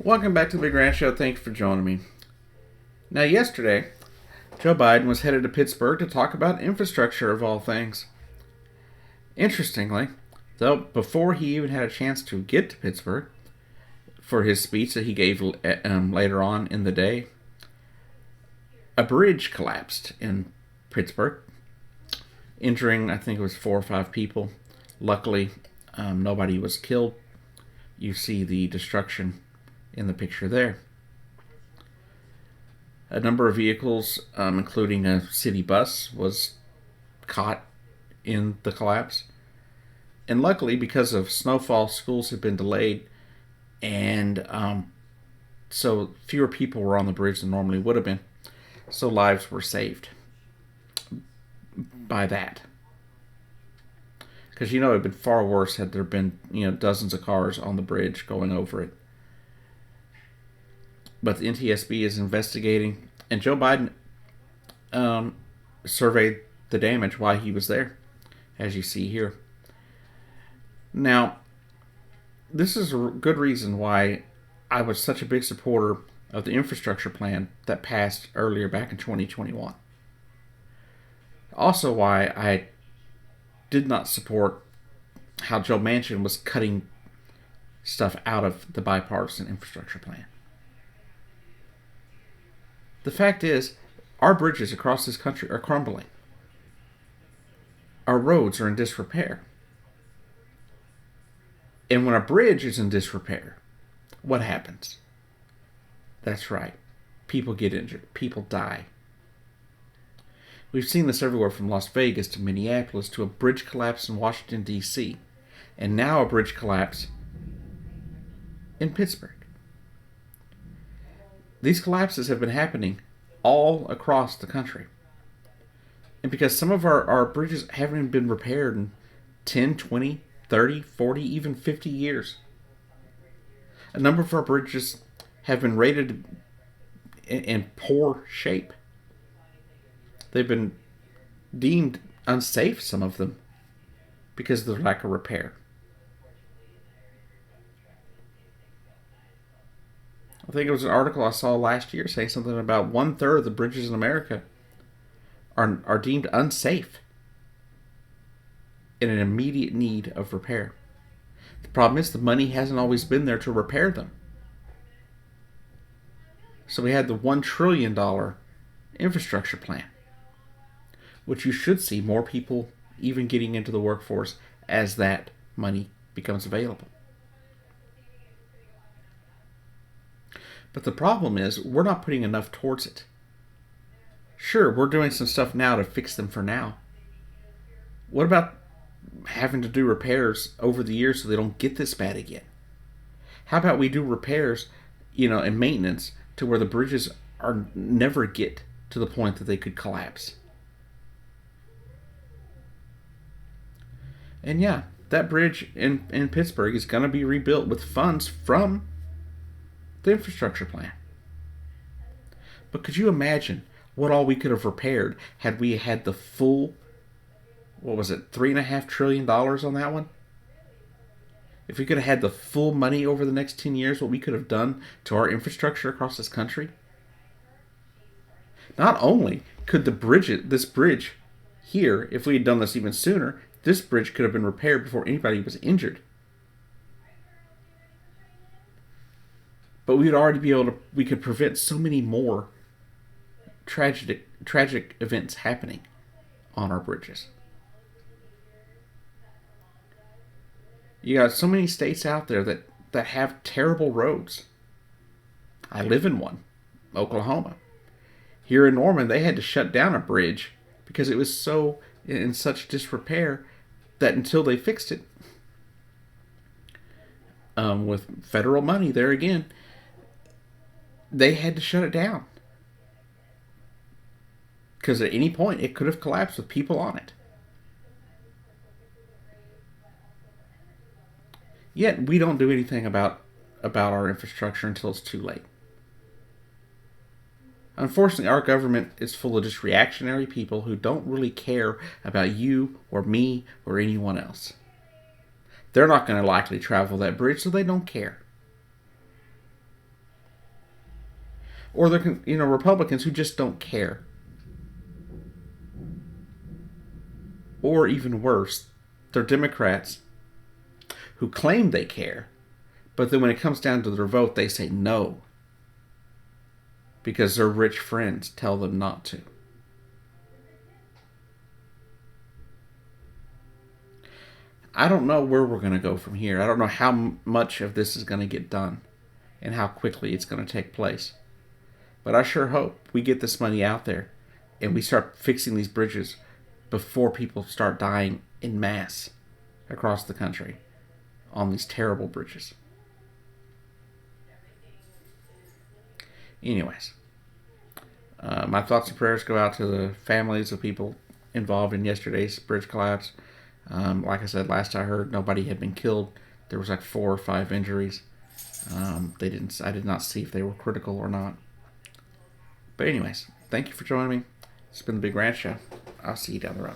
Welcome back to the Big Ranch Show. Thanks for joining me. Now, yesterday, Joe Biden was headed to Pittsburgh to talk about infrastructure of all things. Interestingly, though, before he even had a chance to get to Pittsburgh for his speech that he gave later on in the day, a bridge collapsed in Pittsburgh, injuring, I think it was 4 or 5 people. Luckily, nobody was killed. You see the destruction in the picture there. A number of vehicles, including a city bus, was caught in the collapse. And luckily, because of snowfall, schools had been delayed, and so fewer people were on the bridge than normally would have been. So lives were saved by that. Because, it would have been far worse had there been, dozens of cars on the bridge going over it. But the NTSB is investigating, and Joe Biden surveyed the damage while he was there, as you see here. Now, this is a good reason why I was such a big supporter of the infrastructure plan that passed earlier back in 2021. Also, why I did not support how Joe Manchin was cutting stuff out of the bipartisan infrastructure plan. The fact is, our bridges across this country are crumbling. Our roads are in disrepair. And when a bridge is in disrepair, what happens? That's right. People get injured. People die. We've seen this everywhere from Las Vegas to Minneapolis to a bridge collapse in Washington, D.C. And now a bridge collapse in Pittsburgh. These collapses have been happening all across the country. And because some of our bridges haven't been repaired in 10, 20, 30, 40, even 50 years. A number of our bridges have been rated in poor shape. They've been deemed unsafe, some of them, because of the lack of repair. I think it was an article I saw last year saying something about 1/3 of the bridges in America are deemed unsafe in an immediate need of repair. The problem is the money hasn't always been there to repair them. So we had the $1 trillion infrastructure plan, which you should see more people even getting into the workforce as that money becomes available. But the problem is we're not putting enough towards it. Sure, we're doing some stuff now to fix them for now. What about having to do repairs over the years so they don't get this bad again? How about we do repairs, and maintenance to where the bridges are never get to the point that they could collapse? And yeah, that bridge in Pittsburgh is going to be rebuilt with funds from the infrastructure plan. But could you imagine what all we could have repaired had we had the full, $3.5 trillion on that one? If we could have had the full money over the next 10 years, what we could have done to our infrastructure across this country? Not only could this bridge here, if we had done this even sooner, this bridge could have been repaired before anybody was injured. But we could prevent so many more tragic events happening on our bridges. You got so many states out there that have terrible roads. I live in one, Oklahoma. Here in Norman, they had to shut down a bridge because it was so in such disrepair that until they fixed it, with federal money there again, they had to shut it down. Because at any point, it could have collapsed with people on it. Yet, we don't do anything about our infrastructure until it's too late. Unfortunately, our government is full of just reactionary people who don't really care about you or me or anyone else. They're not going to likely travel that bridge, so they don't care. or they're Republicans who just don't care, or even worse, they're Democrats who claim they care, but then when it comes down to their vote, they say no because their rich friends tell them not to. I don't know where we're going to go from here. I don't know how much of this is going to get done and how quickly it's going to take place. But I sure hope we get this money out there and we start fixing these bridges before people start dying in mass across the country on these terrible bridges. Anyways, my thoughts and prayers go out to the families of people involved in yesterday's bridge collapse. Like I said, last I heard, nobody had been killed. There was like 4 or 5 injuries. I did not see if they were critical or not. But anyways, thank you for joining me. It's been the Big Ranch Show. I'll see you down the road.